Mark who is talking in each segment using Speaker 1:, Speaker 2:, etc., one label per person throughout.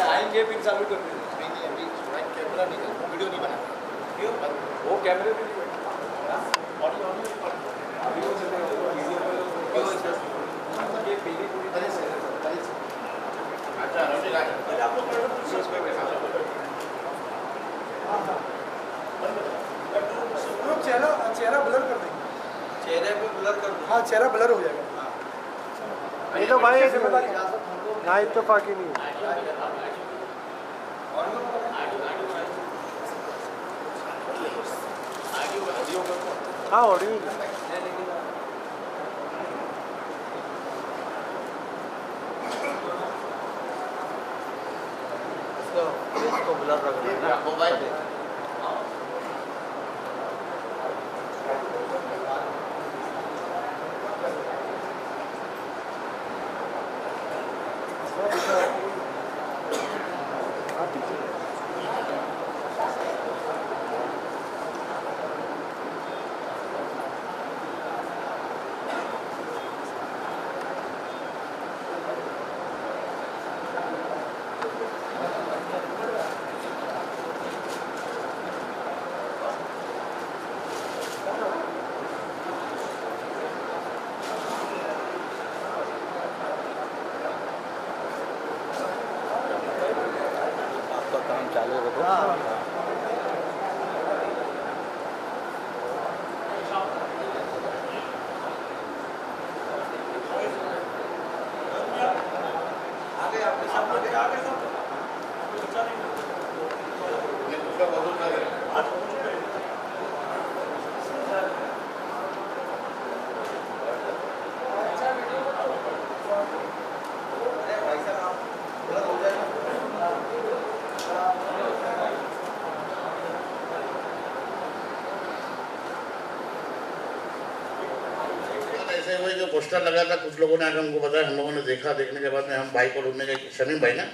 Speaker 1: आएंगे फिर चालू कर देंगे।
Speaker 2: अभी कैमरा नहीं, वीडियो नहीं बना,
Speaker 1: वो कैमरे पे नहीं बैठा, ऑडियो वीडियो ये पहली पूरी तरह से
Speaker 2: अच्छा आप लोग
Speaker 3: चेहरा ब्लर कर देंगे,
Speaker 1: चेहरे पे ब्लर कर दो।
Speaker 3: हाँ चेहरा ब्लर हो जाएगा।
Speaker 4: नहीं तो भाई ना इत्तेफाकी नहीं हाँ ऑडियो इसको ब्लर रखना है
Speaker 2: मोबाइल
Speaker 4: काम चालू रखो।
Speaker 2: ऐसे हुए जो पोस्टर लगा था, कुछ लोगों ने आकर हमको बताया, हम लोगों ने देखा, देखने के बाद में हम भाई को ढूंढने गए, शमीम भाई ना,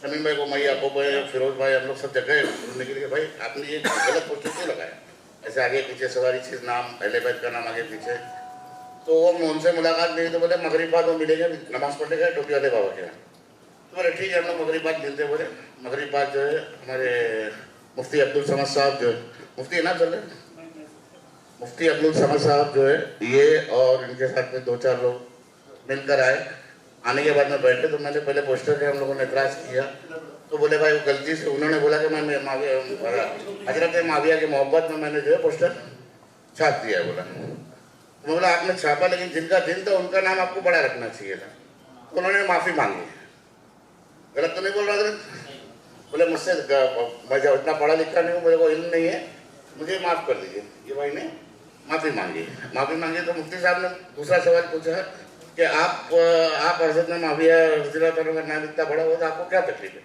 Speaker 2: शमीम भाई को, मैं याकूब भाई, फिरोज भाई, हम लोग सब जगह ढूंढने के लिए, भाई आपने ये गलत पोस्टर क्यों लगाया, ऐसे आगे पीछे सवारी चीज़ नाम, अहले बैत का नाम आगे पीछे। तो हम उनसे मुलाकात नहीं, तो बोले मगरिब बाद वो मिलेंगे, नमाज पढ़ने गए टोपी वाले बाबा के यहाँ। तो बोले ठीक है, हम लोग मगरिब बाद मिलते, बोले मगरिब बाद जो है हमारे मुफ्ती अब्दुल समद साहब जो है, मुफ्ती है ना चल रहे, मुफ्ती अब्दुल समद साहब जो है ये और इनके साथ में 2-4 लोग मिलकर आए। आने के बाद में बैठे तो मैंने पहले पोस्टर के हम लोगों ने एतराज़ किया, तो बोले भाई वो गलती से उन्होंने बोला कि मैं हजरत माविया की मोहब्बत में मैंने जो है पोस्टर छाप दिया है। बोला तो बोला आपने छापा, लेकिन जिनका दिन था उनका नाम आपको बड़ा रखना चाहिए था। तो उन्होंने माफ़ी मांगी, गलत तो नहीं बोल रहा था? बोले मुझसे मैं जब इतना पढ़ा लिखा नहीं हूँ, मेरे को इल्म नहीं है, मुझे माफ़ कर दीजिए। ये भाई ने माफ़ी मांगी तो मुफ्ती साहब ने दूसरा सवाल पूछा कि आप हज़रत माविया रज़ी अल्लाह का नाम इतना बड़ा हो तो आपको क्या तकलीफ है?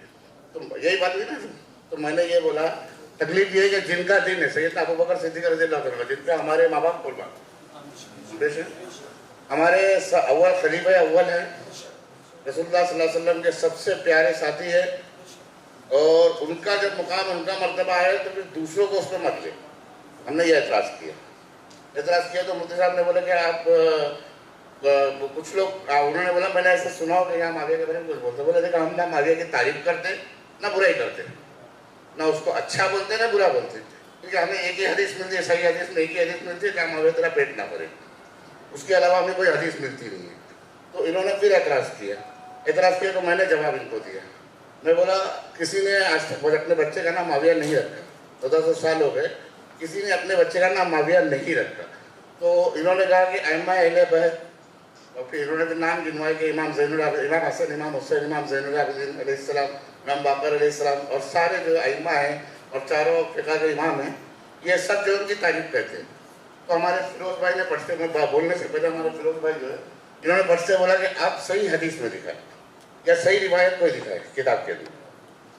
Speaker 2: तो यही बात हुई ना। तो मैंने ये बोला तकलीफ ये है कि जिनका दिन है सैयदना अबू बकर सिद्दीक़ रज़ी अल्लाह अन्हु, जिनका हमारे माँ बाप कुर्बान, हमारे अव्वल खलीफा अव्वल है, रसूलुल्लाह सल्लल्लाहु अलैहि वसल्लम के सबसे प्यारे साथी है, और उनका जब मुकाम उनका मर्तबा है तो फिर दूसरों को उस पर मत ले। हमने ये एतराज़ किया तो मुफ्ती साहब ने बोला कि आप कुछ लोग, उन्होंने बोला मैंने ऐसे सुना हो कि यहाँ माविया के बारे में कुछ बोलते, बोले देखा हम ना माविया की तारीफ करते ना बुराई करते, ना उसको अच्छा बोलते ना बुरा बोलते, क्योंकि हमें एक ही हदीस मिलती है, सही हदीस में एक ही हदीस मिलती है कि माविया तेरा पेट ना भरे, उसके अलावा हमें कोई हदीस मिलती नहीं है। तो इन्होंने फिर एतराज़ किया तो मैंने जवाब इनको दिया। मैं बोला किसी ने आज तक अपने बच्चे का नाम माविया नहीं रखा, 1400 साल हो गए, किसी ने अपने बच्चे का नाम माविया नहीं रखा। तो इन्होंने कहा कि अइम्मा अहले बैत, और फिर इन्होंने तो नाम गिनवाए कि इमाम ज़ैनुल आबिदीन, इमाम हसन, इमाम हुसैन, इमाम ज़ैनुल आबिदीन अलैहिस्सलाम, इमाम बाकर अलैहिस्सलाम, और सारे जो अइम्मा हैं और चारों फ़िक़्ह के इमाम हैं, ये सब जो उनकी तारीफ़ करते हैं। तो हमारे फिरोज भाई ने पढ़ते, मैं बोलने से पहले हमारे फिरोज भाई जो है इन्होंने पढ़ते बोला कि आप सही हदीस में दिखाए या सही रिवायत कोई दिखाए किताब के अंदर,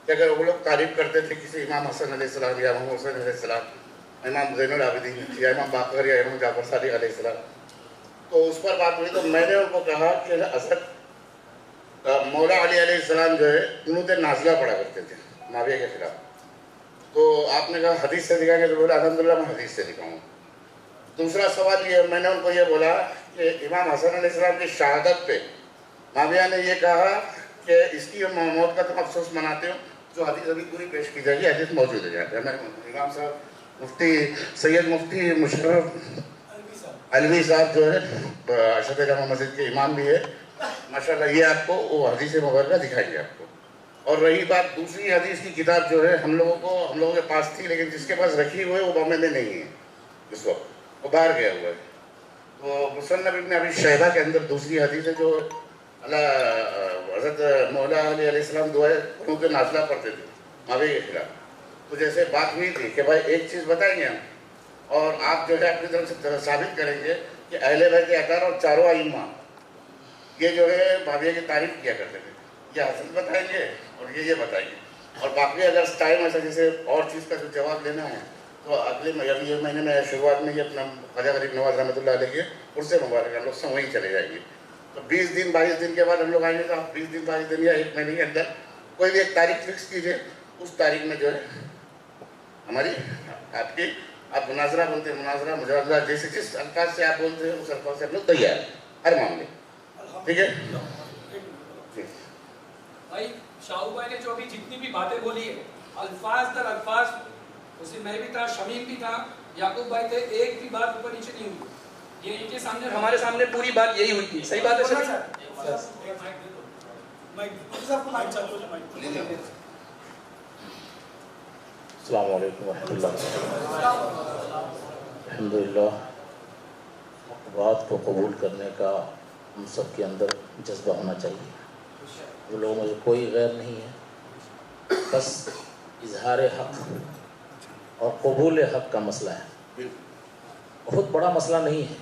Speaker 2: कि अगर वो लोग तारीफ़ करते थे किसी इमाम हसन अलैहिस्सलाम या इमाम हुसैन अलैहिस्सलाम, इमाम ज़ैनुल आबिदीन या इमाम बाकर या इमाम जाफ़र सादिक़ अलैहिस्सलाम, तो उस पर बात हुई। तो मैंने उनको कहा कि हज़रत मौला अली अलैहिस्सलाम जो है उन्होंने नाज़िला पढ़ा करते थे, माविया के खिलाफ। तो आपने कहा हदीस से दिखाएंगे, तो बोला अल्हम्दुलिल्लाह मैं हदीस से दिखाऊंगा। दूसरा सवाल ये, मैंने उनको ये बोला कि इमाम हसन अलैहिस्सलाम की शहादत पे माविया ने ये कहा कि इसकी मौत का तुम अफसोस मनाते हो, जो हदीस अभी पूरी पेश की जाएगी, हदीस मौजूद है। इमाम साहब मुफ्ती सैयद मुफ्ती मुशर्रफ अलवी साहब जो है अशद जामा मस्जिद के इमाम भी है माशाल्लाह, ये आपको वो हदीस मुबारका दिखाएंगे आपको। और रही बात दूसरी हदीस की किताब जो है हम लोगों के पास थी, लेकिन जिसके पास रखी हुई है वो बॉम्बे में नहीं है इस वक्त, वो बाहर गया हुआ है। तो मुसन्नफ इब्न अबी शैबा के अंदर दूसरी हदीस है जो हज़रत मौला अली अलैहिस्सलाम दुआए उनके नाज़िला पढ़ते थे माविया के खिलाफ। तो जैसे बात हुई थी कि भाई एक चीज़ बताएंगे हम, और आप जो है अपनी तरफ से साबित करेंगे कि अहले बैत अतार और चारों आइम्मा ये जो है माविया की तारीफ किया करते थे, ये हसन बताएंगे और ये बताएंगे। और बाकी अगर टाइम ऐसा जैसे और चीज़ का जो जवाब देना है तो अगले ये महीने में शुरुआत में ही अपना ख्वाजा गरीब नवाज रहमतुल्लाह अलैह के उर्से मुबारक हम लोग सब वहीं चले जाएंगे। तो 20 दिन 22 दिन के बाद हम लोग आएंगे, तो आप 20 दिन 22 दिन या एक महीने के अंदर कोई भी एक तारीख फिक्स कीजिए, उस तारीख में जो है हमारी आपकी आप मुनाजरा बोलते हैं, मुनाजरा मुजादला जैसे जिस अल्फाज से आप बोलते हैं उस अल्फाज से हम लोग तैयार हैं हर मामले। ठीक है
Speaker 1: भाई, शाहू भाई ने जो अभी जितनी भी बातें बोली है अल्फाज दर अल्फाज, उसमें मैं भी था, शमीम भी था, याकूब भाई थे, एक भी बात ऊपर नीचे नहीं हुई। ये इनके सामने हमारे सामने पूरी बात यही हुई थी। सही बात है सर?
Speaker 5: अस्सलाम वालेकुम रहमतुल्लाह। अल्हम्दुलिल्लाह, बात को कबूल करने का हम सब के अंदर जज्बा होना चाहिए। वो लोगों में कोई गैर नहीं है, बस इजहार हक़ और कबूल हक़ का मसला है। बहुत बड़ा मसला नहीं है,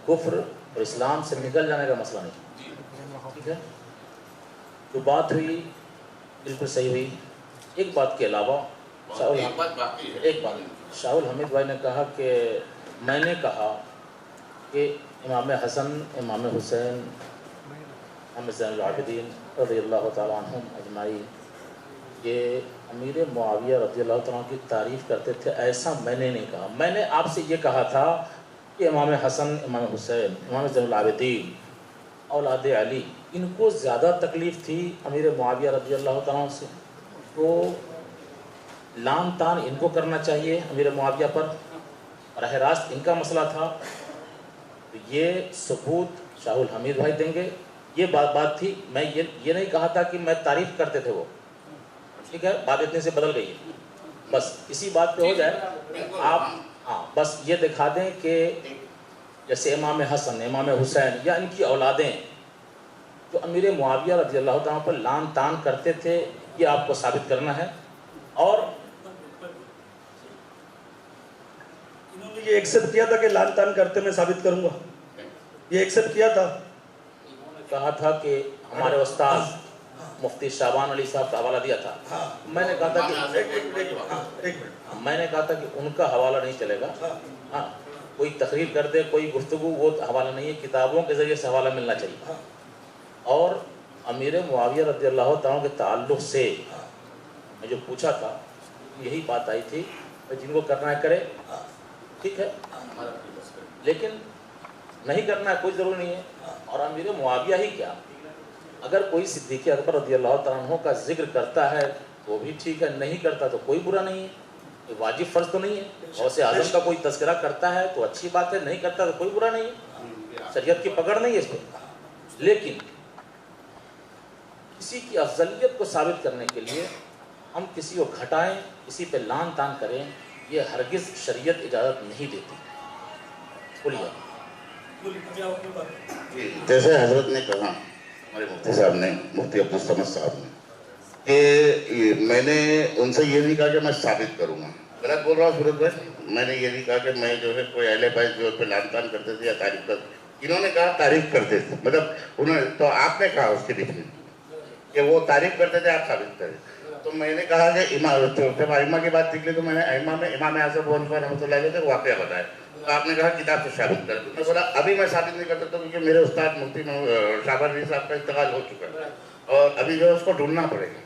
Speaker 5: कुफ्र और इस्लाम से निकल जाने का मसला नहीं। ठीक है, जो बात हुई बिल्कुल सही हुई। एक बात के अलावा एक बात शाहुल हमीद भाई ने कहा कि मैंने कहा कि इमाम हसन, इमाम हुसैन, इमाम ज़ैनुल आबिदीन रज़ियल्लाहु तआला अन्हुम अजमाईन ये अमीर मुआविया रज़ियल्लाहु तआला की तारीफ़ करते थे, ऐसा मैंने नहीं कहा। मैंने आपसे ये कहा था कि इमाम हसन, इमाम हुसैन, इमाम ज़ैनुल आबिदीन, औलाद अली, इनको ज़्यादा तकलीफ़ थी अमीर मुआविया रज़ियल्लाहु तआला से, तो लान तान इनको करना चाहिए अमीर मुआविया पर, राह रास्त इनका मसला था। तो ये सबूत शाहुल हमीद भाई देंगे। ये बात थी, मैं ये नहीं कहा था कि मैं तारीफ़ करते थे वो। ठीक है, बात इतने से बदल गई है। बस इसी बात पे हो जाए आप। हाँ, बस ये दिखा दें कि जैसे इमाम हसन, इमाम हुसैन या इनकी औलादें जो अमीर मुआविया रज़ियल्लाहु तआला पर लान तान करते थे, ये आपको साबित करना है। और
Speaker 3: इन्होंने ये एक्सेप्ट किया था कि लान तान करते मैं साबित करूंगा, ये एक्सेप्ट किया था।
Speaker 5: कहा था कि हमारे उस्ताद मुफ्ती शाबान अली साहब का हवाला दिया था। मैंने कहा था कि मैंने कहा था कि उनका हवाला नहीं चलेगा। हाँ, कोई तकरीर कर दे, कोई गुफ्तगू, वो हवाला नहीं है, किताबों के ज़रिए से हवाला मिलना चाहिए। और अमीर मुआविया रज़ियल्लाहु तआला के ताल्लुक़ से मैं जो पूछा था यही बात आई थी, जिनको करना है करे, ठीक है, लेकिन नहीं करना है कोई ज़रूरी नहीं है। और अमीर मुआविया ही क्या, अगर कोई सिद्दीक़ अकबर रज़ियल्लाहु तआला अन्हु का जिक्र करता है वो भी ठीक है, नहीं करता तो कोई बुरा नहीं है, ये वाजिब फ़र्ज़ तो नहीं है। गौसे आज़म का कोई तज़किरा करता है तो अच्छी बात है, नहीं करता तो कोई बुरा नहीं है, शरीयत की पकड़ नहीं है इस पर। लेकिन किसी की अफजलियत को साबित करने के लिए हम किसी को घटाएं, किसी पे लान तान करें, ये हरगिज़ शरीयत इजाज़त नहीं देती। बोलिए।
Speaker 2: जैसे हजरत ने कहा, हमारे मुफ्ती साहब ने, मुफ्ती अब्दुल समद साहब ने, कि मैंने उनसे ये नहीं कहा कि मैं साबित करूँगा, गलत बोल रहा हूँ सूरज भाई। मैंने ये नहीं कहा कि मैं जो है कोई अहले बैत जो पे लान तान करते थे या तारीफ करते। इन्होंने कहा तारीफ करते थे, मतलब उन्होंने, तो आपने कहा उसके बीच में कि वो तारीफ करते थे, आप साबित करें। तो मैंने कहा कि जब आइमा की बात निकली तो मैंने आइमा में इमाम आज़म रहमतुल्लाह अलैह वाक़या बताया। तो आपने कहा किताब से साबित कर। मैं बोला अभी मैं साबित नहीं कर सकता क्योंकि मेरे उस्ताद मुफ्ती शाबान अली साहब का इंतकाल हो चुका है और अभी जो है उसको ढूंढना पड़ेगा।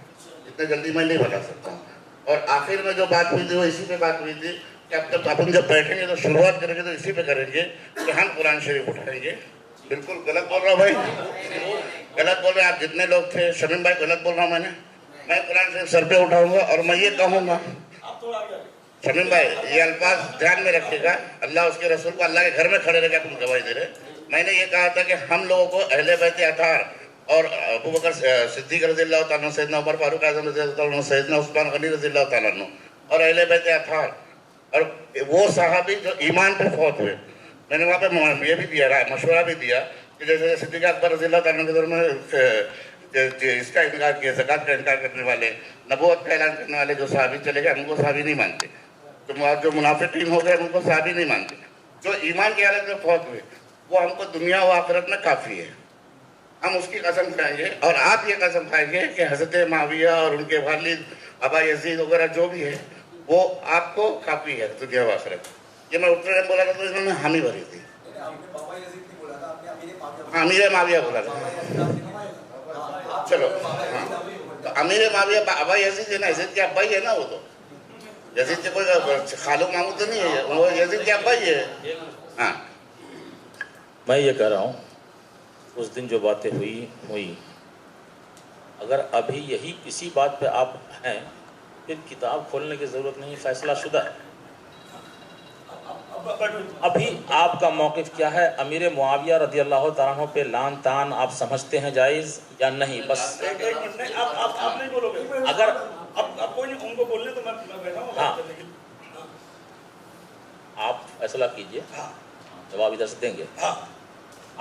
Speaker 2: इतने जल्दी मैं नहीं बता सकता हूँ। और आखिर में जो बात हुई थी वो इसी पे बात हुई थी कि अब जब अपन जब बैठेंगे तो शुरुआत करेंगे तो इसी पे करेंगे कि हम कुरान शरीफ उठाएंगे। बिल्कुल गलत बोल रहा हूँ भाई, गलत बोल रहे हैं आप जितने लोग थे। शमीम भाई गलत बोल रहा हूँ मैं कुरान शरीफ सर पे उठाऊंगा और मैं ये कहूँगा, शमीम भाई ये अल्फाज ध्यान में रखिएगा, अल्लाह उसके रसूल को अल्लाह के घर में खड़े रहकर तुम गवाही दे रहे। मैंने ये कहा था कि हम लोगों को अहले बैत अतार और अबू बकर सिद्दीक रज़ियल्लाहु ताला, सैयदना उमर फारूक आज़म रज़ियल्लाहु ताला, सैयदना उस्मान गनी रज़ियल्लाहु ताला और अहले बैत अतार और वो सहाबी जो ईमान पे फौत हुए, मैंने वहाँ पे ये भी दिया मशवरा भी दिया कि जैसे सिद्दीक अकबर रज़ियल्लाहु ताला के दौर में इसका इनकार किया, ज़कात का इनकार करने वाले, नबूवत का ऐलान करने वाले जो सहाबी चले गए, उनको सहाबी नहीं मानते। तो जो मुनाफिकीन हो गए उनको सहाबी नहीं मानते। जो ईमान की हालत में फौत हुए वो हमको दुनिया व आखिरत में काफ़ी है, हम उसकी कसम खाएंगे। और आप ये कसम खाएंगे कि हज़रत माविया और उनके वालिद अबा यजीद वगैरह जो भी है वो आपको काफ़ी है दुनिया व आखिरत। ये मैं उत्तर में बोला था तो इन्होंने हामी भरी थी, अमीर माविया बोला था। चलो हाँ, तो अमीर माविया अबा यजीद है ना, यजीद के अब्बा ही है ना, वो तो यजीद के कोई खालू मामू तो नहीं है, वो यजीद के अब्बा ही है। हाँ
Speaker 5: मैं ये कह रहा हूँ उस दिन जो बातें हुई अगर अभी यही इसी बात पे आप हैं फिर किताब खोलने की ज़रूरत नहीं, फैसला शुदा है। अभी आपका मौक़िफ़ क्या है? अमीर मुआविया रज़ियल्लाहु ताला अन्हु पे लान तान आप समझते हैं जायज़ या नहीं? बस
Speaker 3: एक मिनट नहीं, आप नहीं बोलोगे।
Speaker 5: अगर
Speaker 3: अब कोई नहीं, उनको बोलने तो मैं बैठा हूँ।
Speaker 5: हाँ, आप फैसला कीजिए, जवाब इधर से देंगे।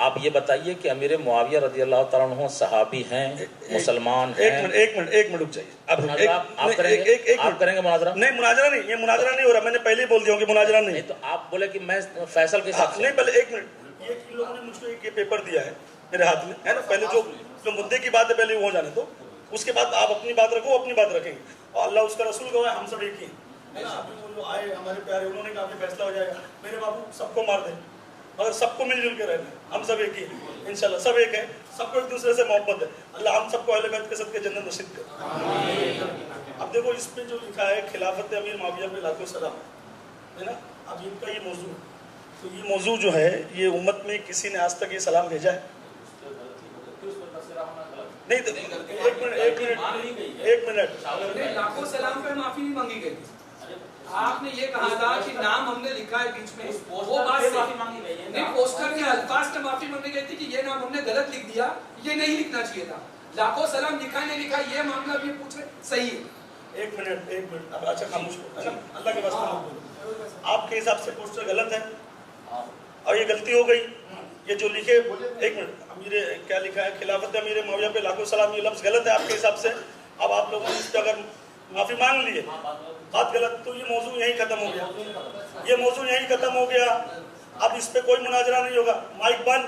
Speaker 5: आप ये बताइए कि अमीर मुआविया रज़ियल्लाहु ताला अन्हु सहाबी हैं, मुसलमान हैं?
Speaker 3: एक मिनट रुक जाइए।
Speaker 5: आप करेंगे मुनाजरा?
Speaker 3: नहीं मुनाजरा नहीं, ये मुनाजरा नहीं हो रहा, मैंने पहले ही बोल दिया कि मुनाजरा नहीं।
Speaker 5: तो आप बोले कि मैं फैसल के साथ
Speaker 3: नहीं, पहले एक मिनट, ये इन लोगों ने मुझको एक पेपर दिया है मेरे हाथ में, है ना। पहले जो मुद्दे की बात है पहले वो जाने दो, उसके बाद आप अपनी बात रखो, अपनी बात रखेंगे। और अल्लाह उसका रसूल गवाह है, हम सब एक ही हैं। अभी वो आए हमारे प्यारे, उन्होंने कहा कि फैसला हो जाएगा, मेरे बाबू सबको मार दे मगर सबको मिलजुल के रहना, हम सब एक ही हैं इंशाल्लाह, सब एक है, सबको एक दूसरे से मोहब्बत है। अल्लाह हम सबको अहले बैत के सदके जन्नत नसीब करे। अब देखो इस पे जो लिखा है खिलाफत अमीर माविया पे लाखों सलाम, है ना। अब इनका ये मौजू, तो ये मौजू जो है ये उम्मत में किसी ने आज तक ये सलाम भेजा है? नहीं तो एक मिनट
Speaker 1: लाखों सलाम पे माफी नहीं मांगी गई। आपने ये कहा था कि नाम हमने लिखा है बीच में, वो बात माफी मांगी गई है। नहीं, पोस्टर के अल्फाज में माफी मांगी गई थी कि ये नाम हमने गलत लिख दिया, ये नहीं लिखना चाहिए था। लाखों सलाम लिखा नहीं लिखा ये मामला भी पूछ रहे, सही है।
Speaker 3: एक मिनट अब अच्छा खामोश हो, अच्छा अल्लाह के वास्ते आपके हिसाब से पोस्टर गलत है और ये गलती हो गई। ये जो लिखे, एक मिनट, अमीर क्या लिखा है खिलाफत अमीर मुआविया पे लाखों सलाम, ये लफ्ज़ गलत है आपके हिसाब से। अब आप लोगों ने इस पर अगर माफी मांग लिए, बात गलत, तो ये मौजू यहीं खत्म हो गया, ये मौजू यहीं खत्म हो गया। अब इस पे कोई मुनाजरा नहीं होगा, माइक बंद।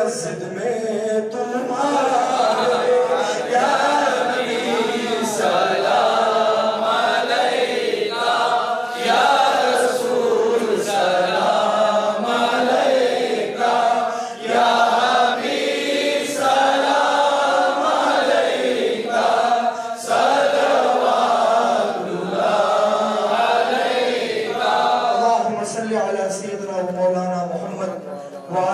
Speaker 6: मस्जिद में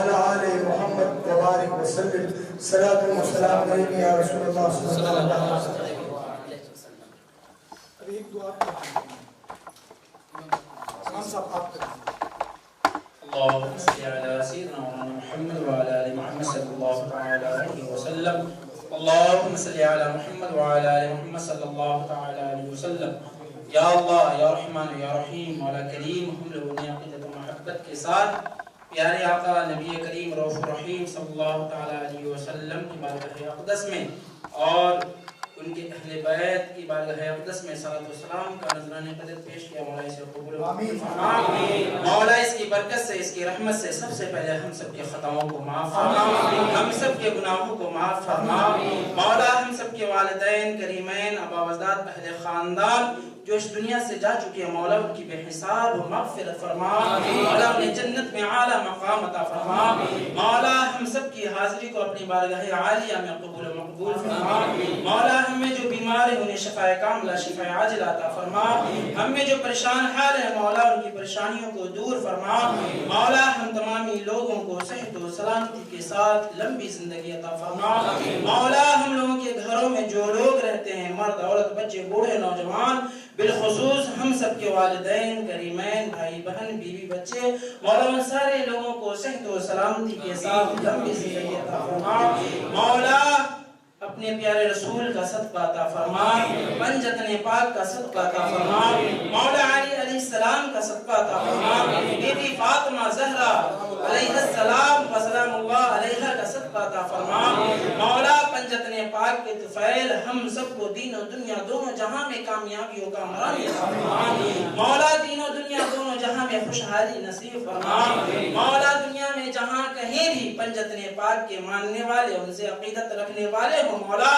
Speaker 6: وعلى آل محمد وبارك وسلم صلاۃ و سلام علیک یا رسول اللہ صلی اللہ علیہ وسلم. ابھی ایک دعا امام صاحب آپ کریں.
Speaker 1: اللهم صل على سيدنا محمد وعلى ال محمد صلى الله تعالى عليه وسلم. اللهم صل على محمد وعلى ال محمد صلى الله تعالى عليه وسلم. یا اللہ یا رحمان یا رحیم مولا کریم، ہم لوگوں نے عقیدت و محبت کے ساتھ پیارے آقا نبی کریم رؤوف الرحیم صلی اللہ تعالی علیہ وسلم کی بارگاہ اقدس میں اور ان کے اہل بیت کی بارگاہ اقدس میں صلاۃ و سلام کا نذرانہ قدر پیش کیا. مولا اسے قبول آمین. مولا اس کی برکت سے، اس کی رحمت سے سب سے پہلے ہم سب کے خطاؤں کو معاف فرما، ہم سب کے گناہوں کو معاف فرما. مولا ہم سب کے والدین کریمین، آبا و اجداد، اہل خاندان جو اس دنیا سے جا چکے ہیں، مولا ان کی بے حساب و مغفرت فرما. مولا انہیں جنت میں اعلیٰ مقام عطا فرما. مولا ہم سب کی حاضری کو اپنی بارگاہ عالیہ میں قبول و مقبول فرما. مولا ہم میں جو بیمار ہیں انہیں شفاء کاملہ شفاء عاجلہ عطا فرما. ہم میں جو پریشان حال ہیں مولا ان کی پریشانیوں کو دور فرما. مولا ہم تمامی لوگوں کو صحت و سلامتی کے ساتھ لمبی زندگی عطا فرما. مولا ہم لوگوں کے گھروں میں جو لوگ رہتے ہیں، مرد عورت بچے بوڑھے نوجوان، بالخصوص ہم سب کے والدین کریمین، بھائی بہن بیوی بچے، مولا ان سارے لوگوں کو صحت و سلامتی کے ساتھ لمبی زندگی عطا فرما. مولا اپنے پیارے رسول کا صدقہ عطا فرما، پنجتن پاک کا صدقہ عطا فرما، مولا علی علیہ السلام کا صدقہ عطا فرما، بی بی فاطمہ زہرا علیہ السلام و سلام اللہ علیہ کا صدقہ عطا فرما. مولا پنجتن پاک کے طفیل ہم سب کو دین و دنیا دونوں جہاں میں کامیابیوں کا مرام عطا فرما. مولا دین و دنیا دونوں جہاں میں خوشحالی نصیب فرما. مولا دنیا میں جہاں کہیں بھی پنجتن پاک کے ماننے والے، ان سے عقیدت رکھنے والے مولا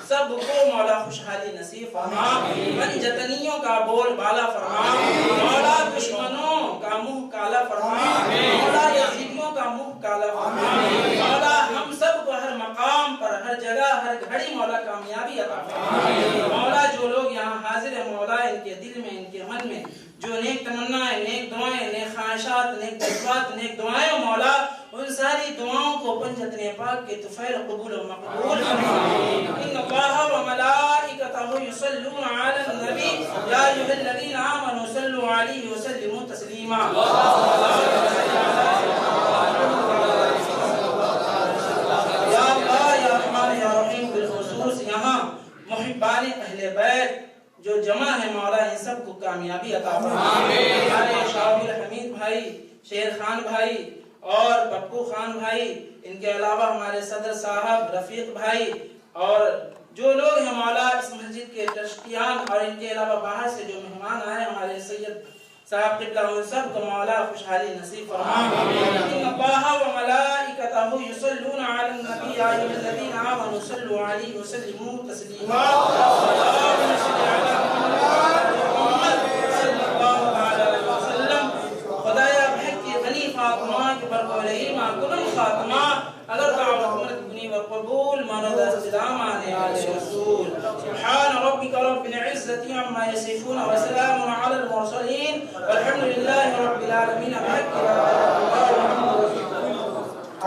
Speaker 1: سب کو مولا خوشحالی نصیب فرما. پنجتنیوں کا بول بالا فرما. مولا دشمنوں کا منہ کالا فرما. مولا یزیدیوں کا منہ کالا فرما. مولا ہم سب کو ہر مقام پر، ہر جگہ، ہر گھڑی مولا کامیابی عطا فرما. مولا جو لوگ یہاں حاضر ہیں مولا ان کے دل میں، ان کے من میں جو نیک تمنائیں، نیک دعائیں، نیک خواہشات، نیک جذبات، نیک دعائیں مولا ان ساری دعاؤں کو پنجتن پاک کے طفیل قبول و مقبول فرما. ان اللہ و ملائکتہ یصلون علی النبی یا ایھا الذین آمنوا صلوا علیہ وسلموا تسلیما. یا اللہ یا رحمان یا رحیم، بالخصوص یہاں محبان اہل بیت جو جمع ہے مولا ان سب کو کامیابی عطا فرما. ہمارے شاہ حمید بھائی، شیر خان بھائی اور پپو خان بھائی، ان کے علاوہ ہمارے صدر صاحب، رفیق بھائی اور جو لوگ ہیں مولا اس مسجد کے ٹرسٹیان، اور ان کے علاوہ باہر سے جو مہمان آئے ہمارے سید صاحب قبلہ، ان سب کو مولا خوشحالی نصیب فرما. ان اللہ و ملائکتہ یصلون علی النبی یا ایھا الذین آمنوا صلوا علیہ وسلموا تسلیما. اللہم صل علی محمد صلی اللہ علیہ وسلم. خدایا بحق کی غنی فاطمہ کی برکولیما کنن خاتمہ اگر دعوت مرتبنی وقبول مرد استدام آنے آل رسول. سبحان ربک رب العزت عما یصفون وسلام علی المرسلین والحمد للہ رب العالمین.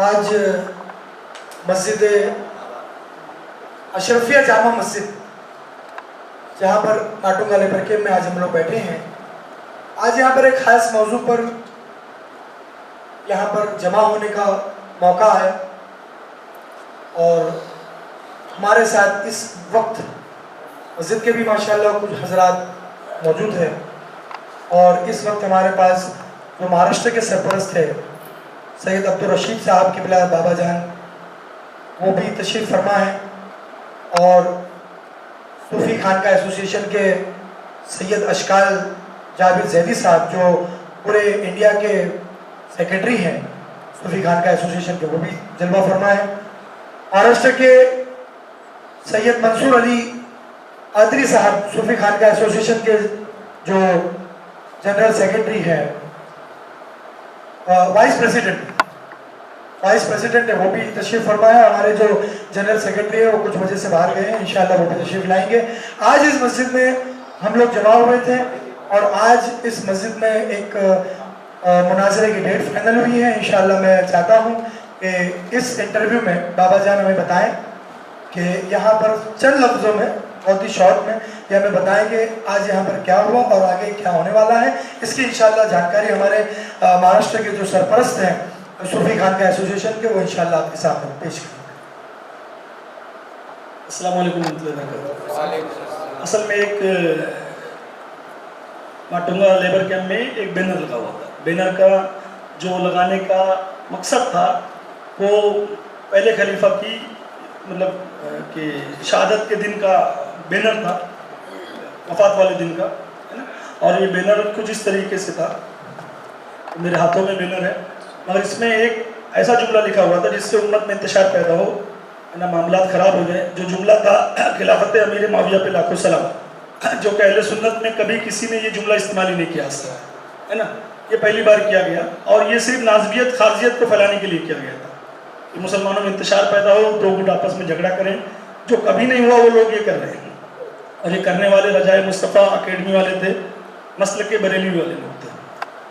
Speaker 6: آج مسجد اشرفیہ جامع مسجد جہاں پر ناٹو والے برکے میں آج ہم لوگ بیٹھے ہیں، آج یہاں پر ایک خاص موضوع پر یہاں پر جمع ہونے کا موقع ہے، اور ہمارے ساتھ اس وقت مسجد کے بھی ماشاءاللہ کچھ حضرات موجود ہیں، اور اس وقت ہمارے پاس جو مہاراشٹر کے سرپرست ہے سید عبدالرشید صاحب قبلہ بابا جان، وہ بھی تشریف فرما ہے، اور صوفی خانقاہ ایسوسی ایشن کے سید اشکال جابر زیدی صاحب جو پورے انڈیا کے سیکرٹری ہیں صوفی خانقاہ ایسوسی ایشن کے، وہ بھی جلوہ فرما ہے. مہاراشٹر کے سید منصور علی عادری صاحب صوفی خانقاہ ایسوسی ایشن کے جو جنرل سیکرٹری ہیں، وائس پریزیڈنٹ ہے، وہ بھی تشریف فرمایا. ہمارے جو جنرل سیکرٹری ہے وہ کچھ وجہ سے باہر گئے ہیں، انشاءاللہ وہ بھی تشریف لائیں گے. آج اس مسجد میں ہم لوگ جمع ہوئے تھے، اور آج اس مسجد میں ایک मुनाजरे की डेट फाइनल हुई है। इंशाअल्लाह मैं चाहता हूँ कि इस इंटरव्यू में बाबा जान हमें बताएं कि यहाँ पर चंद लफ्ज़ों में, बहुत ही शॉर्ट में, ये हमें बताएं कि आज यहाँ पर क्या हुआ और आगे क्या होने वाला है। इसकी इंशाअल्लाह जानकारी हमारे महाराष्ट्र के जो सरपरस्त हैं सूफी खानका एसोसिएशन के, वो इंशाअल्लाह आपके सामने पेश करेंगे।
Speaker 3: अस्सलाम वालेकुम रहमतुल्लाहि व बरकातहू। असल में एक माटुंगा लेबर कैंप में एक बैनर लगा हुआ था। बैनर का जो लगाने का मकसद था वो पहले खलीफा की मतलब कि शहादत के दिन का बैनर था, वफात वाले दिन का, है ना। और ये बैनर कुछ इस तरीके से था, मेरे हाथों में बैनर है, मगर इसमें एक ऐसा जुमला लिखा हुआ था जिससे उम्मत में इंतशार पैदा हो, है ना, मामलात ख़राब हो गए। जो जुमला था खिलाफत अमीर माविया पे लाखों सलाम, जो कि अहले सुन्नत में कभी किसी ने ये जुमला इस्तेमाल ही नहीं किया, है ना। ये पहली बार किया गया और ये सिर्फ नाज़बियत खारजियत को फैलाने के लिए किया गया था कि मुसलमानों में इंतशार पैदा हो, दो गुट आपस में झगड़ा करें, जो कभी नहीं हुआ वो लोग ये कर रहे हैं। और ये करने वाले रजाए मुस्तफ़ा अकेडमी वाले थे, मसल के बरेली वाले लोग थे।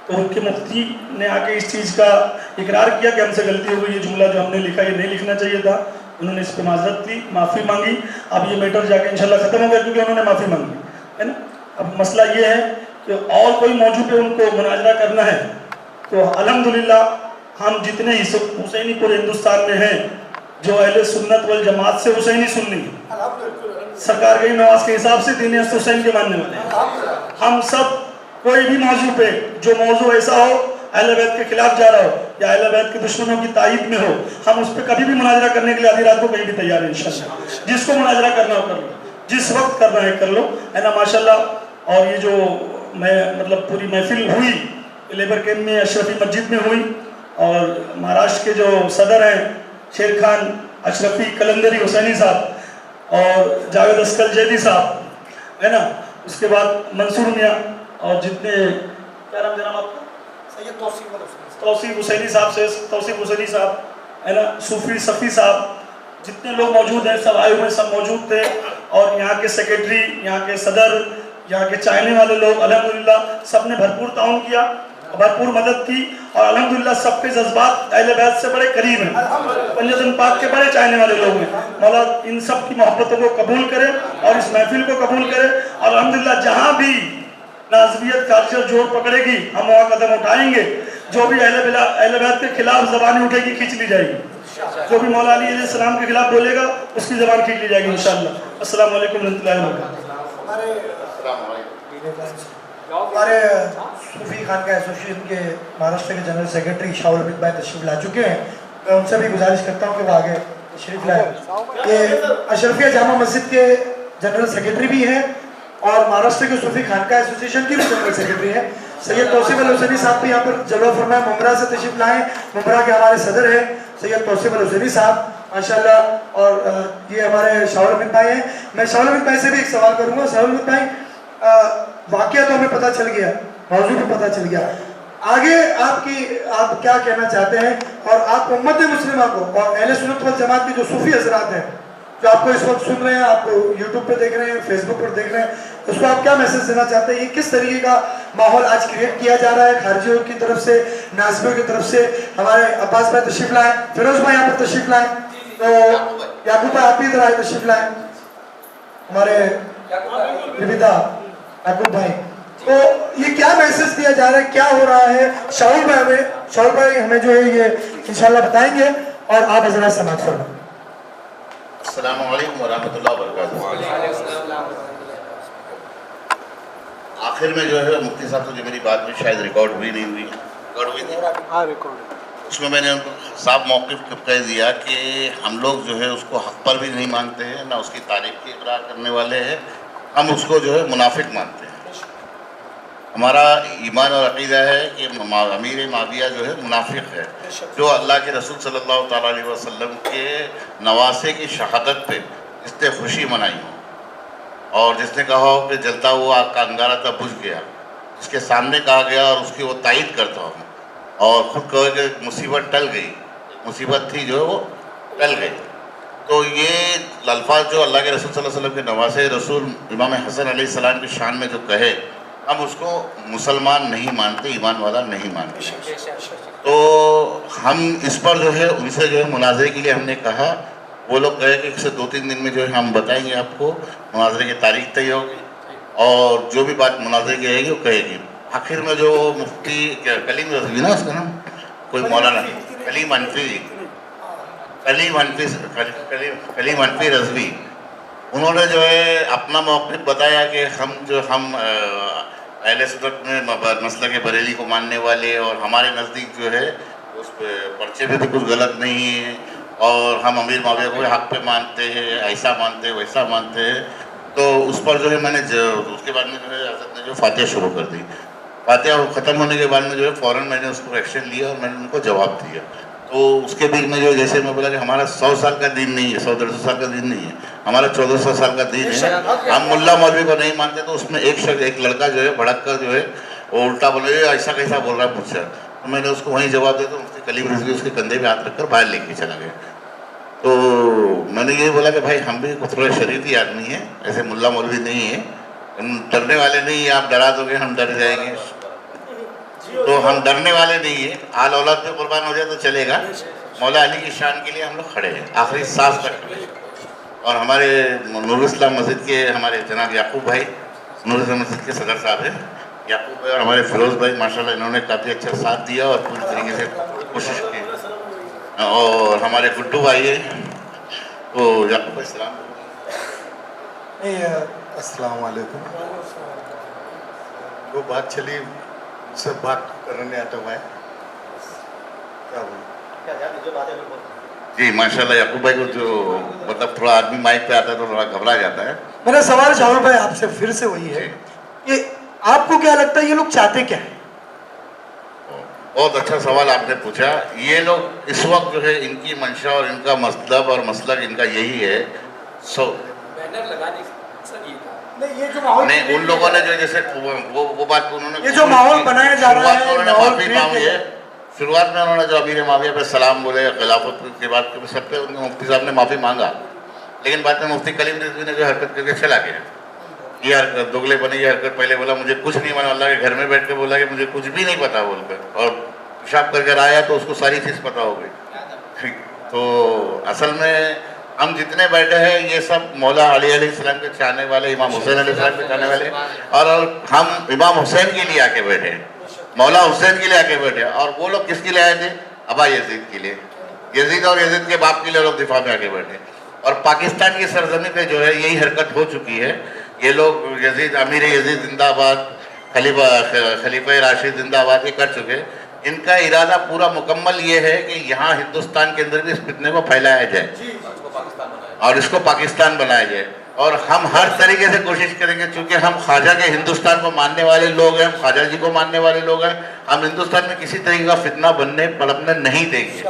Speaker 3: तो उनके मुफ्ती ने आके इस चीज़ का इकरार किया कि हमसे गलती हो गई, ये जुमला जो हमने लिखा ये नहीं लिखना चाहिए था। उन्होंने इस पर माजरत दी, माफ़ी मांगी। अब ये मैटर जाके इंशाल्लाह ख़त्म हो गया क्योंकि उन्होंने माफ़ी मांगी, है ना। अब मसला ये है कि और कोई मौजू पे उनको मुनाजरा करना है तो अल्हम्दुलिल्लाह हम जितने ही हुसैनी पूरे हिंदुस्तान में हैं जो अहले सुन्नत वल जमात से हुसैनी सुन्नी सरकार गई नवाज के हिसाब से दीन हुसैन के मानने वाले हैं, हम सब कोई भी मौजू पे जो मौजू ऐसा हो अहले बैत के खिलाफ जा रहा हो या अहले बैत के दुश्मनों की तायीद में हो, हम उस पर कभी भी मुनाजरा करने के लिए आधी रात को कहीं भी तैयार हैं इंशाअल्लाह। जिसको मुनाजरा करना हो कर लो, जिस वक्त करना है कर लो, है ना, माशाल्लाह। और ये जो मैं मतलब पूरी महफिल हुई लेबर कैंप में अशरफी मस्जिद में हुई और महाराष्ट्र के जो सदर हैं शेर खान अशरफी कलंदरी हुसैनी साहब और जावेद अस्कल जैदी साहब, है ना, उसके बाद मंसूर मियाँ और जितने क्या नाम जनाब आपका तौसीफ हुसैनी साहब से तौसीफ हुसैनी साहब, है ना, सूफी सफ़ी साहब, जितने लोग मौजूद हैं सब आए हुए सब मौजूद थे। और यहाँ के सेक्रेटरी, यहाँ के सदर, यहाँ के चाहने वाले लोग अल्हम्दुलिल्लाह सब ने भरपूर ताउन किया, भरपूर मदद की और अल्हम्दुलिल्लाह सबके जज्बात अहले बैत से बड़े करीब हैं, पंजतन पाक के बड़े चाहने वाले लोग हैं। मौला इन सब की मोहब्बतों को कबूल करे और इस महफिल को कबूल करे और अल्हम्दुलिल्लाह जहाँ भी नाज़बियत खारजियत जोर पकड़ेगी हम वहाँ कदम उठाएंगे। जो भी अहले बैत के खिलाफ ज़बानी उठेगी खींच ली जाएगी, जो भी मौला अली अलैहि सलाम के खिलाफ बोलेगा उसकी ज़बान खींच ली जाएगी इंशाअल्लाह। अस्सलाम वालेकुम रहमतुल्लाहि व बरकातहू।
Speaker 6: हमारे सूफी खानका एसोसिएशन के महाराष्ट्र के जनरल सेक्रेटरी शाहुल हमीद भाई तशरीफ ला चुके हैं। मैं उनसे भी गुजारिश करता हूँ कि वो आगे तशरीफ लाए। ये अशरफिया जामा मस्जिद के जनरल सेक्रेटरी भी हैं और महाराष्ट्र के सूफी खानका एसोसिएशन की भी जनरल सेक्रेटरी है। सैयद तौसीफ अल हुसैनी साहब भी यहाँ पर जलवा फरमाए, मुमरा से तशरीफ लाए। मुमरा के हमारे सदर हैं सैयद तौसीफ अल हुसैनी साहब माशाल्लाह। और ये हमारे शाहुल हमीद भाई हैं। मैं शाहुल हमीद भाई से भी एक सवाल करूँगा। शाहुल हमीद भाई, वाक़या तो हमें पता चल गया, मौजू भी पता चल गया, आगे आप क्या कहना चाहते हैं और आप उम्मत मुस्लिमा को और अहले सुन्नत वल जमात के जो सूफी हजरात हैं जो आपको इस वक्त सुन रहे हैं, आपको यूट्यूब पे देख रहे हैं, फेसबुक पर देख रहे हैं, उसको आप क्या मैसेज देना चाहते हैं? ये किस तरीके का माहौल आज क्रिएट किया जा रहा है खारजियों की तरफ से, नाज़ियों की तरफ से? हमारे अब्बास भाई तशरीफ लाए, फिरोज भाई यहाँ पर तशरीफ लाए, तो याकूब भाई आप भी इधर आए तशरीफ लाए, हमारे विविधा याकूब भाई। तो ये क्या मैसेज दिया जा रहा है, क्या हो रहा है? शाहुल भाई हमें जो है ये इंशाल्लाह बताएंगे और आप हज़रात समाअत फरमाएं।
Speaker 2: अस्सलामु अलैकुम वरहमतुल्लाहि वबरकातुहू। आखिर में जो है मुफ्ती साहब से जो मेरी बात में शायद रिकॉर्ड हुई नहीं हुई, रिकॉर्ड हुई थी।
Speaker 4: हाँ रिकॉर्ड।
Speaker 2: उसमें मैंने उनको साफ मौक़िफ़ कह दिया कि हम लोग जो है उसको हक़ पर भी नहीं मानते हैं, ना उसकी तारीफ़ की इक़रार करने वाले हैं, हम उसको जो है मुनाफिक मानते हैं। हमारा ईमान और अक़ीदा है कि अमीर माविया जो है मुनाफिक है, जो अल्लाह के रसूल सल्लल्लाहु ताला अलैहि वसल्लम के नवासे की शहादत पे जिसने खुशी मनाई हो और जिसने कहा हो कि जलता हुआ आग का अंगारा तब बुझ गया, जिसके सामने कहा गया और उसकी वो तायीद करता हूँ और ख़ुद कहे कि मुसीबत टल गई, मुसीबत थी जो है वो टल गई। तो ये अल्फाज जो अल्लाह के रसूल सल्लल्लाहु अलैहि वसल्लम के नवासे रसूल इमाम हसन अलैहिस्सलाम की शान में जो कहे ہم اس کو مسلمان نہیں مانتے, ایمان والا نہیں مانتے. تو ہم اس پر جو ہے ان سے جو ہے مناظرے کے لیے ہم نے کہا, وہ لوگ کہے کہ 1 سے 2-3 دن میں جو ہے ہم بتائیں گے آپ کو, مناظرے کی تاریخ طے ہوگی اور جو بھی بات مناظرے کی رہے گی وہ کہے گی. آخر میں جو مفتی کلیم رضوی نا اس کا نام, کوئی مولانا کلیم حنفی رضوی, انہوں نے جو ہے اپنا موقف بتایا کہ ہم اہل سنت میں مسلک بریلی کو ماننے والے, اور ہمارے نزدیک جو ہے اس پہ پرچے پہ بھی کچھ غلط نہیں ہے, اور ہم امیر معاویہ کو حق پہ مانتے ہیں, ایسا مانتے ہیں ویسا مانتے ہیں. تو اس پر جو ہے میں نے اس کے بعد میں جو ہے حضرت نے جو فاتحہ شروع کر دی. فاتحہ ختم ہونے کے بعد میں جو ہے فوراً میں نے اس کو ایکشن لیا اور میں نے ان کو جواب دیا. تو اس کے بیچ میں جو جیسے میں بولا کہ ہمارا 100 سال کا دین نہیں ہے, 100-150 سال کا دین نہیں ہے, ہمارا 1400 سال کا دین ہے. ہم ملا مولوی کو نہیں مانتے. تو اس میں ایک لڑکا جو ہے بھڑک کر جو ہے وہ الٹا بولے ایسا کیسا بول رہا ہے مجھ سے. تو میں نے اس کو وہیں جواب دیا. تو مفتی کلیم رضوی اس کے کندھے پہ ہاتھ رکھ کر باہر لے کے چلا گیا. تو میں نے یہ بولا کہ بھائی ہم بھی تھوڑے شریعتی آدمی ہیں, ایسے ملا مولوی نہیں ہیں, ہم ڈرنے والے نہیں ہیں. آپ ڈرا دو گے ہم ڈر جائیں گے, تو ہم ڈرنے والے نہیں ہیں. آل اولاد پہ قربان ہو جائے تو چلے گا. مولا علی کی شان کے لیے ہم لوگ کھڑے ہیں آخری سانس تک کھڑے ہیں. اور ہمارے نور اسلام مسجد کے ہمارے جناب یعقوب بھائی, نور اسلام مسجد کے صدر صاحب ہیں یعقوب بھائی, اور ہمارے فیروز بھائی ماشاءاللہ انہوں نے کافی اچھا ساتھ دیا اور پوری طریقے سے کوشش کی. اور ہمارے گڈو بھائی ہیں, تو یعقوب بھائی السلام.
Speaker 7: السلام علیکم. وہ بات چلی, مجھ سے بات کرنے آتا ہوا ہے, کیا بولوں.
Speaker 2: جی ماشاءاللہ یعقوب بھائی کو جو مطلب تھوڑا آدمی مائک پہ آتا ہے تو تھوڑا گھبرا جاتا ہے.
Speaker 6: میرا سوال شاول بھائی آپ سے پھر سے وہی ہے کہ آپ کو کیا لگتا ہے یہ لوگ چاہتے کیا ہیں؟
Speaker 2: بہت اچھا سوال آپ نے پوچھا. یہ لوگ اس وقت جو ہے ان کی منشا اور ان کا مطلب اور مسلک ان کا یہی ہے.
Speaker 1: بینر لگانے کا یہ تھا.
Speaker 6: نہیں, یہ جو ماحول
Speaker 2: نہیں, ان لوگوں نے جو جیسے وہ بات انہوں نے
Speaker 6: یہ جو ماحول بنایا جا رہا ہے,
Speaker 2: انہوں نے معافی مانگی ہے. شروعات میں انہوں نے جو امیر معاویہ پہ سلام بولے, خلافت کے بعد سب پہ ان کے مفتی صاحب نے معافی مانگا, لیکن بعد میں مفتی کلیم رضوی نے جو حرکت کر کے چلا گیا. یہ حرکت دوگلے بنے, یہ حرکت پہلے بولا مجھے کچھ نہیں معلوم, اللہ کے گھر میں بیٹھ کے بولا کہ مجھے کچھ بھی نہیں پتا بول کر, اور پیشاب کر آیا تو اس کو ساری چیز پتا ہو گئی. تو اصل میں ہم جتنے بیٹھے ہیں یہ سب مولا علی علیہ السلام کے چاہنے والے, امام حسین علیہ السلام کے چاہنے والے, اور ہم امام حسین کے لیے آ کے بیٹھے, مولا حسین کے لیے آ کے بیٹھے. اور وہ لوگ کس کے لیے آئے تھے؟ ابا یزید کے لیے, یزید اور یزید کے باپ کے لیے لوگ دفاع میں آ کے بیٹھے. اور پاکستان کی سرزمین پہ جو ہے یہی حرکت ہو چکی ہے. یہ لوگ یزید, امیر یزید زندہ آباد, خلیفہ راشد زندہ آباد, یہ کر چکے. ان کا ارادہ پورا مکمل یہ ہے کہ یہاں ہندوستان کے اندر بھی اس فتنے کو پھیلایا جائے اور اس کو پاکستان بنایا جائے. اور ہم ہر طریقے سے کوشش کریں گے, چونکہ ہم خواجہ کے ہندوستان کو ماننے والے لوگ ہیں, ہم خواجہ جی کو ماننے والے لوگ ہیں. ہم ہندوستان میں کسی طریقے کا فتنہ بننے پڑپنے نہیں دیں گے.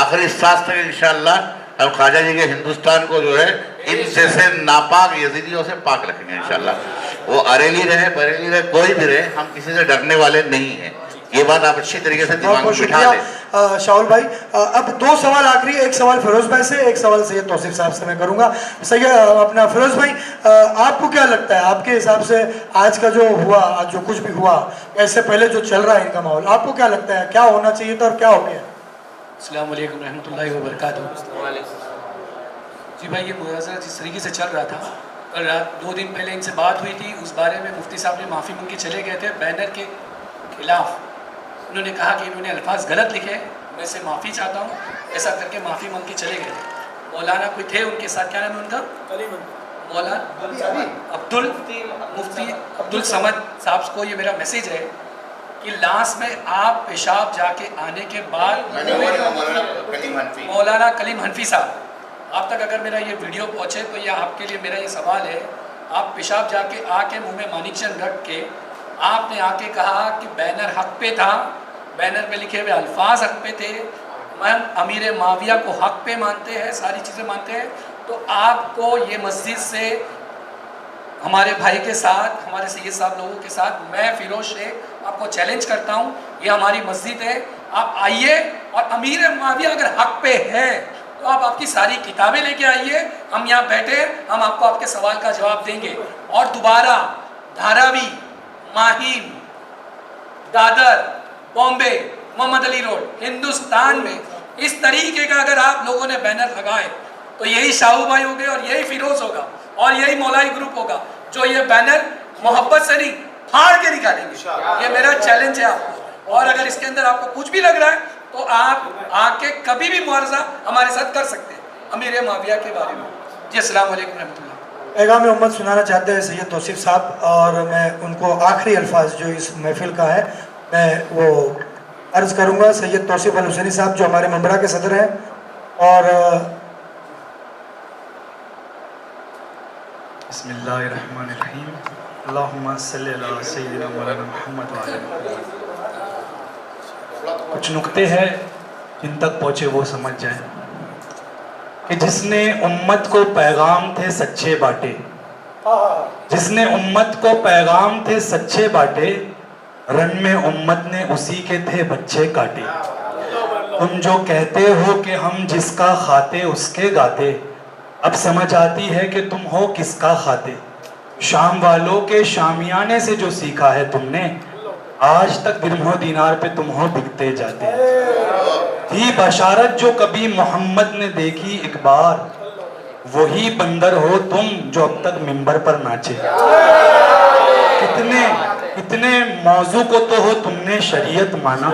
Speaker 2: آخری سانس تک انشاءاللہ ہم خواجہ جی کے ہندوستان کو جو ہے ان جیسے ناپاک یزیدیوں سے پاک رکھیں گے انشاءاللہ. وہ اریلی رہے, بریلی رہے, کوئی بھی رہے, ہم کسی سے ڈرنے والے نہیں ہیں. یہ بات آپ اچھی طریقے سے دماغ میں بٹھا لیں.
Speaker 6: شاول بھائی, اب 2 سوال آخری, ایک سوال فیروز بھائی سے, ایک سوال سید توصیف صاحب سے میں کروں گا. اپنا فیروز بھائی, آپ کو کیا لگتا ہے, آپ کے حساب سے آج کا جو ہوا, آج جو کچھ بھی ہوا, ایسے پہلے جو چل رہا ہے ان کا ماحول, آپ کو کیا لگتا ہے کیا ہونا چاہیے تھا اور کیا ہو گیا؟
Speaker 1: السلام علیکم رحمۃ اللہ وبرکاتہ. جی بھائی, یہ مناظرہ جس طریقے سے چل رہا تھا, کل رات 2 دن پہلے ان سے بات ہوئی تھی, اس بارے میں مفتی صاحب نے معافی مانگ کے چلے گئے تھے بینر کے خلاف. انہوں نے کہا کہ انہوں نے الفاظ غلط لکھے, میں سے معافی چاہتا ہوں, ایسا کر کے معافی مانگ کے چلے گئے. مولانا کوئی تھے ان کے ساتھ, کیا نام ہے ان کا, مولانا مفتی عبد الصمد صاحب کو یہ میرا میسیج ہے کہ لاسٹ میں آپ پیشاب جا کے آنے کے بعد مولانا کلیم حنفی صاحب, آپ تک اگر میرا یہ ویڈیو پہنچے تو یہ آپ کے لیے میرا یہ سوال ہے, آپ پیشاب جا کے آ کے منہ میں مانک چند رکھ کے آپ نے آ کے کہا کہ بینر حق پہ تھا, بینر پہ لکھے ہوئے الفاظ حق پہ تھے, ہم امیر معاویہ کو حق پہ مانتے ہیں, ساری چیزیں مانتے ہیں. تو آپ کو یہ مسجد سے ہمارے بھائی کے ساتھ, ہمارے سید صاحب لوگوں کے ساتھ, میں فیروز شیخ آپ کو چیلنج کرتا ہوں, یہ ہماری مسجد ہے, آپ آئیے, اور امیر معاویہ اگر حق پہ ہے تو آپ کی ساری کتابیں لے کے آئیے, ہم یہاں بیٹھے, ہم آپ کو آپ کے سوال کا جواب دیں گے. اور دوبارہ دھاراوی माहिम, दादर, बॉम्बे, मोहम्मद अली रोड, हिंदुस्तान में इस तरीके का अगर आप लोगों ने बैनर लगाए तो यही शाहू भाई होंगे और यही फिरोज होगा और यही मौलाई ग्रुप होगा जो ये बैनर मोहब्बत से नहीं फाड़ के निकालेंगे। ये मेरा चैलेंज है आपको। और अगर इसके अंदर आपको कुछ भी लग रहा है तो आप आके कभी भी मुआवजा हमारे साथ कर सकते हैं अमीर माविया के बारे में। जी अस्सलाम वालेकुम रहमतुल्लाह।
Speaker 6: पैगाम उम्मत सुनाना चाहते हैं सैयद तौसीफ साहब, और मैं उनको आखिरी अल्फाज जो इस महफिल का है मैं वो अर्ज़ करूँगा। सैयद तौसीफ अल हुसैनी साहब जो हमारे ममबरा के सदर हैं, और
Speaker 8: बिस्मिल्लाहिर्रहमानिर्रहीम, अल्लाहुम्मा सल्ली अला सय्यिदिना मौलाना मुहम्मद व अला। कुछ नुक्ते हैं जिन तक पहुँचे वो समझ जाएं कि जिसने उम्मत को पैगाम थे सच्चे बाटे, जिसने उम्मत को पैगाम थे सच्चे बाटे, रन में उम्मत ने उसी के थे बच्चे काटे। तुम जो कहते हो कि हम जिसका खाते उसके गाते, अब समझ आती है कि तुम हो किसका खाते। शाम वालों के शामियाने से जो सीखा है तुमने, आज तक दिरहम दीनार पे तुम हो बिकते जाते। थी बशारत जो कभी मोहम्मद ने देखी एक बार, वही बंदर हो तुम जो अब तक मिंबर पर नाचे। कितने मौजू को तो हो तुमने शरीयत माना,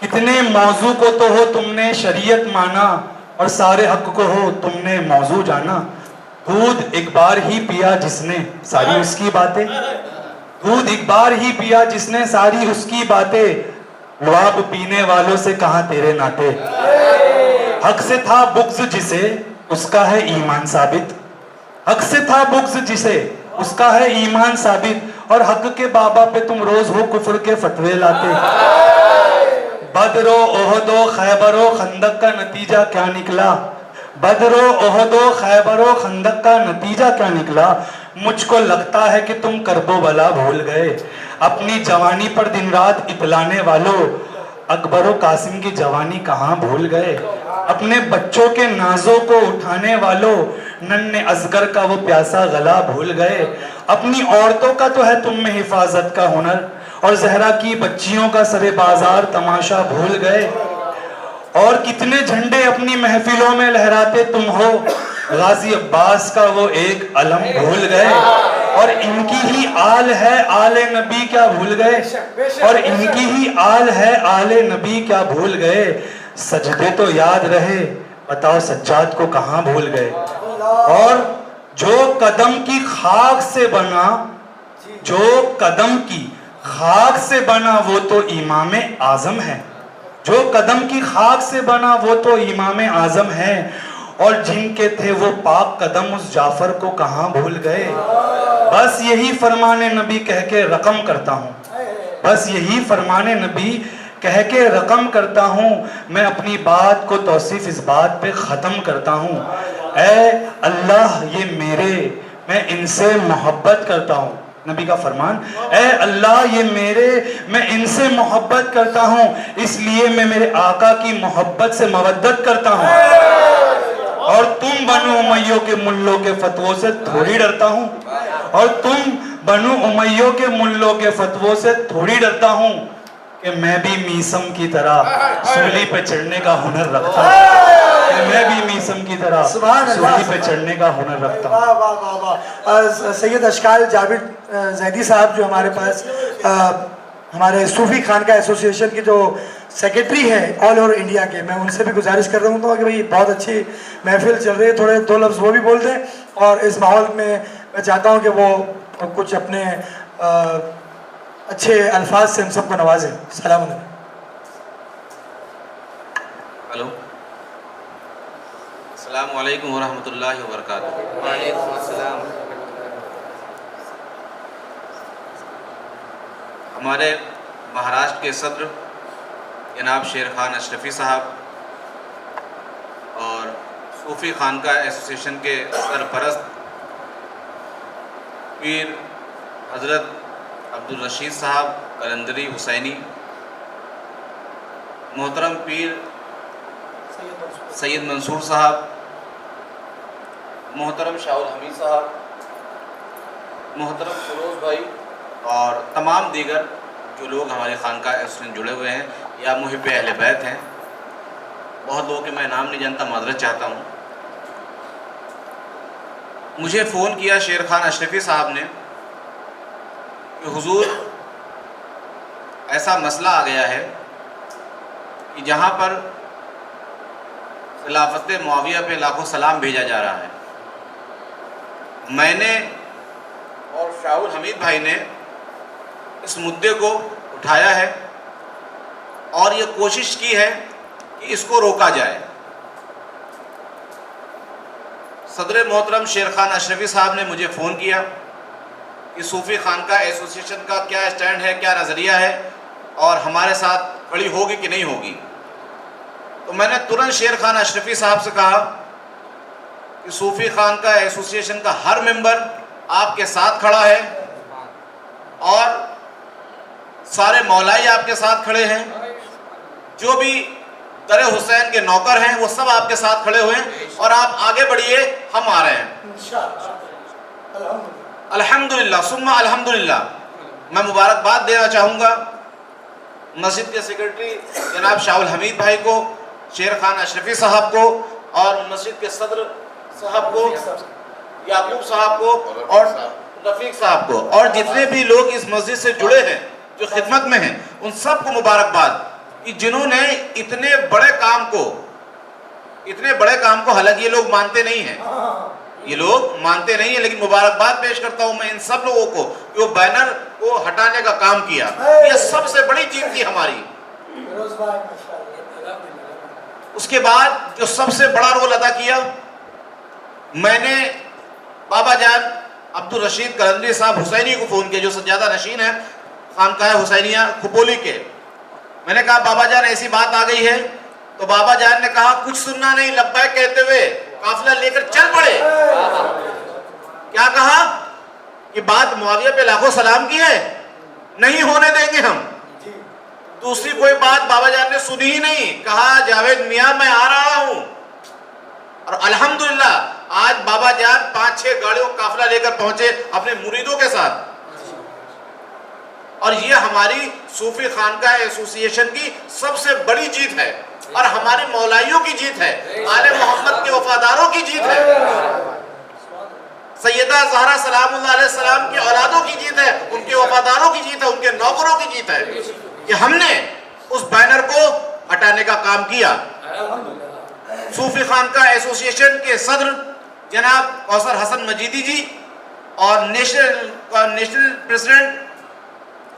Speaker 8: कितने मौजू को तो हो तुमने शरीयत माना, और सारे हक को हो तुमने मौजू जाना। दूध एक बार ही पिया जिसने सारी उसकी बातें, दूध एक बार ही पिया जिसने सारी उसकी बातें, लुआब पीने वालों से कहाँ तेरे नाते। हक से था बुग़्ज़ जिसे उसका है ईमान साबित, हक से था बुग़्ज़ जिसे उसका है ईमान साबित, और हक के बाबा पे तुम रोज हो कुफ्र के फतवे लाते। बदरो ओहदो खैबरो खंदक का नतीजा क्या निकला, बदरो ओहदो खैबरो खंदक का नतीजा क्या निकला। मुझको लगता है कि तुम करबो बला भूल गए, अपनी जवानी पर दिन रात इतलाने वालों, अकबरो कासिम की जवानी कहाँ भूल गए। अपने बच्चों के नाजों को उठाने वालों, नन्हे असगर का वो प्यासा गला भूल गए। अपनी औरतों का तो है तुम में हिफाजत का हुनर, और जहरा की बच्चियों का सरे बाजार तमाशा भूल गए। और कितने झंडे अपनी महफिलों में लहराते तुम हो, गाजी अब्बास का वो एक अलम भूल गए। और इनकी ही आल है आले नबी क्या भूल गए, और इनकी ही आल है आले नबी क्या भूल गए। सजदे तो याद रहे, बताओ सज्जाद को कहाँ भूल गए। और जो कदम की खाक से बना, जो कदम की खाक से बना वो तो इमाम आजम है, जो कदम की खाक से बना वो तो इमाम आजम है। और जिनके थे वो पाक कदम उस जाफर को कहाँ भूल गए। बस यही फरमाने नबी कह के रकम करता हूँ, बस यही फरमाने नबी कह के रकम करता हूँ। मैं अपनी बात को तौसीफ इस बात पे ख़त्म करता हूँ। ऐ अल्लाह ये मेरे, मैं इनसे मोहब्बत करता हूँ। नबी का फरमान, ऐ अल्लाह ये मेरे, मैं इनसे मोहब्बत करता हूँ, इसलिए मैं मेरे आका की मोहब्बत से मवद्दत करता हूँ। और तुम बनु उमैयों के मुल्लों के फतवों से थोड़ी डरता हूँ, और तुम बनु उमैयों के मुल्लों के फतवों से थोड़ी डरता हूँ, कि मैं भी मीसम की तरह सूली पे चढ़ने का हुनर रखता हूँ, कि मैं भी मीसम की तरह सूली पे चढ़ने का हुनर रखता हूँ।
Speaker 6: वाह वाह वाह वाह। सैयद अशकाल जाबिर जैदी साहब जो हमारे पास हमारे सूफी खानका एसोसिएशन के जो सेक्रेटरी हैं ऑल ओवर इंडिया के, मैं उनसे भी गुजारिश कर रहा हूँ कि भाई बहुत अच्छी महफिल चल रही है, थोड़े दो लफ्ज़ वो भी बोल दें। और इस माहौल में मैं चाहता हूँ कि वो कुछ अपने अच्छे अल्फाज से हम सबको नवाजें। सलाम अलैकुम।
Speaker 9: हेलो, अस्सलामु अलैकुम वरहमतुल्लाहि वबरकातुहू। वालेकुम अस्सलाम। हमारे महाराष्ट्र के सदर जनाब शेर खान अशरफी साहब और सूफ़ी खानका एसोसिएशन के सरपरस्त पीर हज़रत अब्दुल रशीद साहब कलंदरी हुसैनी, मोहतरम पीर सैयद मंसूर साहब, मोहतरम शाहुल हमीद साहब, मोहतरम फिरोज़ भाई, اور تمام دیگر جو لوگ ہمارے خانقاہ ایسوسیشن جڑے ہوئے ہیں یا محب اہل بیت ہیں، بہت لوگوں کے میں نام نہیں جانتا، معذرت چاہتا ہوں۔ مجھے فون کیا شیر خان اشرفی صاحب نے کہ حضور ایسا مسئلہ آ گیا ہے کہ جہاں پر خلافت معاویہ پہ لاکھوں سلام بھیجا جا رہا ہے، میں نے اور شاہ الحمید بھائی نے اس مدعے کو اٹھایا ہے اور یہ کوشش کی ہے کہ اس کو روکا جائے۔ صدر محترم شیر خان اشرفی صاحب نے مجھے فون کیا کہ صوفی خانقاہ ایسوسیشن کا کیا اسٹینڈ ہے، کیا نظریہ ہے اور ہمارے ساتھ کھڑی ہوگی کہ نہیں ہوگی۔ تو میں نے ترنت شیر خان اشرفی صاحب سے کہا کہ صوفی خانقاہ ایسوسیشن کا ہر ممبر آپ کے ساتھ کھڑا ہے اور سارے مولائی آپ کے ساتھ کھڑے ہیں، جو بھی در حسین کے نوکر ہیں وہ سب آپ کے ساتھ کھڑے ہوئے ہیں اور آپ آگے بڑھیے، ہم آ رہے ہیں الحمدللہ ثم الحمدللہ۔ میں مبارکباد دینا چاہوں گا مسجد کے سیکرٹری جناب شاہ الحمید بھائی کو، شیر خان اشرفی صاحب کو اور مسجد کے صدر صاحب کو، یعقوب صاحب کو اور رفیق صاحب کو، اور جتنے بھی لوگ اس مسجد سے جڑے ہیں جو خدمت میں ہیں ان سب کو مبارکباد کہ جنہوں نے اتنے بڑے کام کو حالانکہ یہ لوگ مانتے نہیں ہیں، لیکن مبارکباد پیش کرتا ہوں میں ان سب لوگوں کو کہ وہ بینر کو ہٹانے کا کام کیا۔ یہ سب سے بڑی چیز تھی ہماری۔ اس کے بعد جو سب سے بڑا رول ادا کیا، میں نے بابا جان عبد الرشید قلندری صاحب حسینی کو فون کیا جو سجادہ نشین ہے خانقاہ حسینیہ کھپولی کے۔ میں نے کہا بابا جان ایسی بات آ گئی ہے، تو بابا جان نے کہا کچھ سننا نہیں، لبیک کہتے ہوئے قافلہ لے کر چل پڑے۔ کیا کہا کہ بات معاویہ پہ لاکھوں سلام کی ہے، نہیں ہونے دیں گے ہم۔ دوسری کوئی بات بابا جان نے سنی ہی نہیں، کہا جاوید میاں میں آ رہا ہوں۔ اور الحمدللہ آج بابا جان 5-6 گاڑیوں قافلہ لے کر پہنچے اپنے مریدوں کے ساتھ، اور یہ ہماری صوفی خانقاہ ایسوسیشن کی سب سے بڑی جیت ہے اور ہمارے مولائیوں کی جیت ہے، آل محمد کے وفاداروں کی جیت ہے، سیدہ زہرا سلام اللہ علیہ السلام کی اولادوں کی جیت ہے، ان کے وفاداروں کی جیت ہے، ان کے نوکروں کی جیت ہے کہ ہم نے اس بینر کو ہٹانے کا کام کیا۔ صوفی خانقاہ ایسوسیشن کے صدر جناب کوثر حسن مجیدی جی اور نیشنل پریزیڈنٹ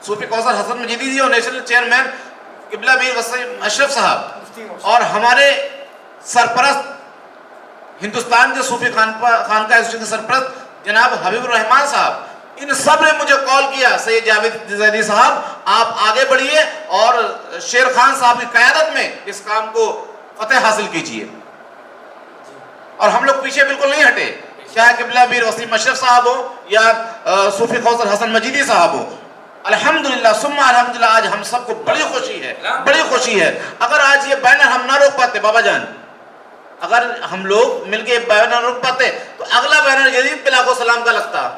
Speaker 9: صوفی کوثر حسن مجیدی جی اور نیشنل چیئرمین قبلہ میر وسیم اشرف صاحب اور ہمارے سرپرست ہندوستان کے صوفی خانقاہ ایسوسیشن کے سرپرست جناب حبیب الرحمان صاحب، ان سب نے مجھے کال کیا سید جاوید زیدی صاحب آپ آگے بڑھیے اور شیر خان صاحب کی قیادت میں اس کام کو فتح حاصل کیجیے، اور ہم لوگ پیچھے بالکل نہیں ہٹے، چاہے قبلہ میر وسیم اشرف صاحب ہو یا صوفی کوثر حسن مجیدی صاحب ہو۔ الحمدللہ ثم الحمدللہ آج ہم سب کو بڑی خوشی ہے۔ اگر آج یہ بینر ہم نہ روک پاتے بابا جان، اگر ہم لوگ مل کے بینر روک پاتے تو اگلا بینر یزید پہ لاکھوں سلام کا لگتا۔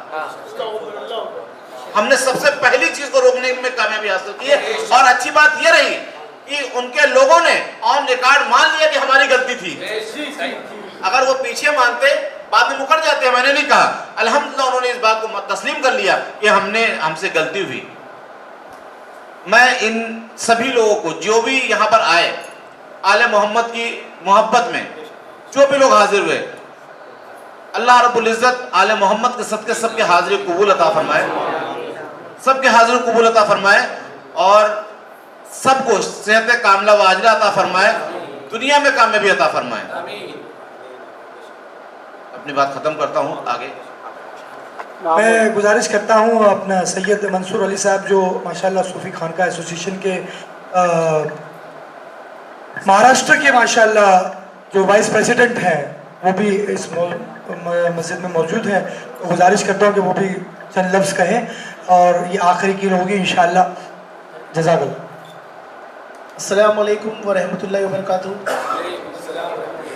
Speaker 9: ہم نے سب سے پہلی چیز کو روکنے میں کامیابی حاصل کی ہے، اور اچھی بات یہ رہی کہ ان کے لوگوں نے آن ریکارڈ مان لیا کہ ہماری غلطی تھی۔ اگر وہ پیچھے مانتے بعد میں مکر جاتے، میں نے نہیں کہا، الحمدللہ انہوں نے اس بات کو تسلیم کر لیا کہ ہم سے غلطی ہوئی۔ میں ان سبھی لوگوں کو جو بھی یہاں پر آئے آل محمد کی محبت میں جو بھی لوگ حاضر ہوئے، اللہ رب العزت آل محمد کے صدقے سب کے حاضری قبول عطا فرمائے، سب کے حاضری قبول عطا فرمائے، اور سب کو صحت کاملہ و عاجلہ عطا فرمائے، دنیا میں کامیابی عطا فرمائے۔ اپنی بات ختم کرتا ہوں، آگے
Speaker 6: میں گزارش کرتا ہوں اپنا سید منصور علی صاحب جو ماشاءاللہ صوفی خانقاہ ایسوسیشن کے مہاراشٹر کے ماشاءاللہ جو وائس پریزیڈنٹ ہیں وہ بھی اس مسجد میں موجود ہیں، تو گزارش کرتا ہوں کہ وہ بھی چند لفظ کہیں، اور یہ آخری کی ہوگی انشاءاللہ۔ جزاک اللہ۔
Speaker 10: السلام علیکم ورحمۃ اللہ وبرکاتہ۔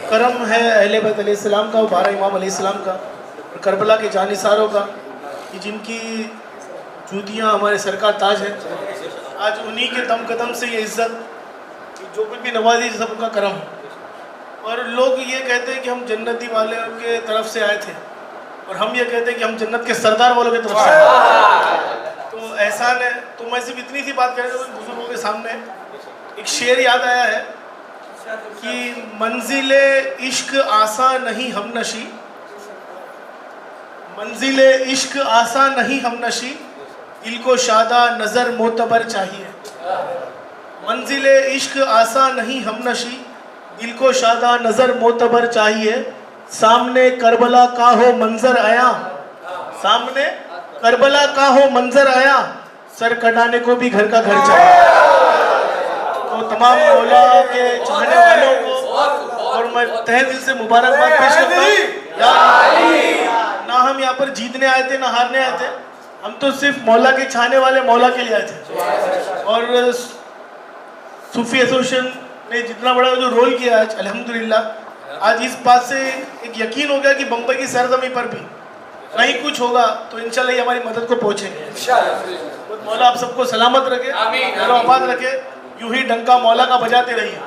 Speaker 10: کرم ہے اہل بیت علیہ السلام کا، 12 امام علیہ السلام کا، اور کربلا کے جانثاروں کا، کہ جن کی जूतियाँ हमारे सर का ताज है। आज उन्हीं के दम कदम से ये इज्जत, जो कुछ भी नवाजी सब उनका करम है। और लोग ये कहते हैं कि हम जन्नती वाले के तरफ से आए थे, और हम ये कहते हैं कि हम जन्नत के सरदार वालों की तरफ से आए। तो एहसान है। तो मैं सिर्फ इतनी सी बात करें बुजुर्गों के सामने, एक शेर याद आया है कि मंजिले इश्क आसा नहीं हमनशी, मंजिले इश्क आसा नहीं हमनशी, दिल को शादा नज़र मोतबर चाहिए। मंजिले इश्क आसा नहीं हमनशी, दिल को शादा नज़र मोतबर चाहिए। सामने करबला का हो मंजर आया, सामने करबला का हो मंजर आया, सर कटाने को भी घर का घर चाहिए। तो तमाम मौला के चाहने वालों को और मैं तहे दिल से मुबारकबाद पेश करता हूँ। ना हम यहाँ पर जीतने आए थे ना हारने आए थे, हम तो सिर्फ मौला के चाहने वाले मौला के लिए आए थे। और सूफी एसोसिएशन ने जितना बड़ा जो रोल किया आज, अल्हम्दुलिल्लाह, आज इस बात से एक यकीन हो गया कि बम्बई की सरजमी पर भी कहीं कुछ होगा तो इंशाल्लाह ये हमारी मदद को पहुँचेंगे। मौला आप सबको सलामत रखे, आबाद रखे, यूं ही डंका मौला का बजाते रहिए।